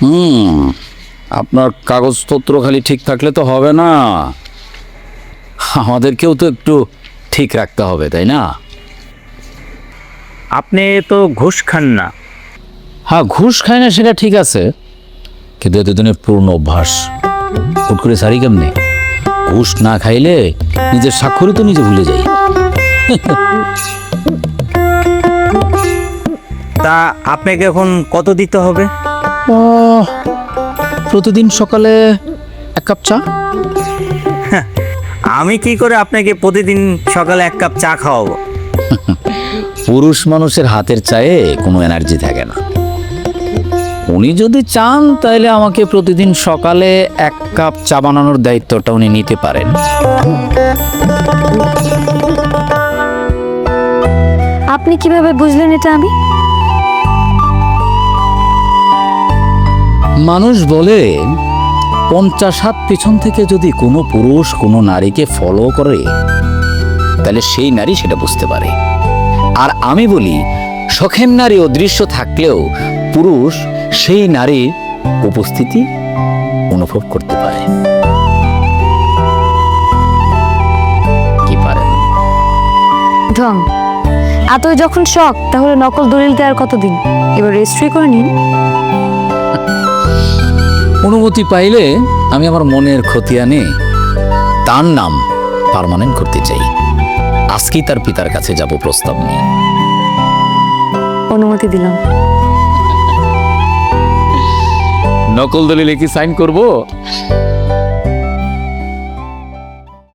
হুম, আপনার কাগজপত্র খালি ঠিক থাকলে তো হবে না, আমাদেরকেও তো একটু ঠিক রাখতে হবে, তাই না? আপনি তো ঘুষ খান না। হ্যাঁ, ঘুষ খায় না সেটা ঠিক আছে, কিন্তু এতদিনের পূর্ণ অভ্যাস হুট করে সারি কেমনে? ঘুষ না খাইলে নিজের স্বাক্ষরই তো নিজে ভুলে যাই। তা আপনাকে এখন কত দিতে হবে? প্রতিদিন সকালে 1 কাপ চা। আমি কি করে আপনাকে প্রতিদিন সকালে 1 কাপ চা খাওয়াবো? পুরুষ মানুষের হাতের চায়ে কোনো এনার্জি থাকে না। উনি যদি চান তাহলে আমাকে প্রতিদিন সকালে 1 কাপ চা বানানোর দায়িত্বটা উনি নিতে পারেন। আপনি কিভাবে বুঝলেন এটা আমি? মানুষ বলে 50 হাত পিছন থেকে যদি কোনো পুরুষ কোনো নারীকে ফলো করে তাহলে সেই নারী সেটা বুঝতে পারে। আর আমি বলি, শখের নারী অদৃশ্য থাকলেও পুরুষ সেই নারীর উপস্থিতি অনুভব করতে পারে। কি পারেন? ঢং। এতই যখন শখ, তাহলে নকল দলিল দেওয়ার কতদিন? এবার রেজিস্ট্রি করে নিন। অনুমতি পাইলে আমি আমার মনের খতিয়ানে তার নাম পার্মানেন্ট করতে চাই। আজকেই তার পিতার কাছে যাব প্রস্তাব নিয়ে। অনুমতি দিলাম। নকল দলিলে কি সাইন করব?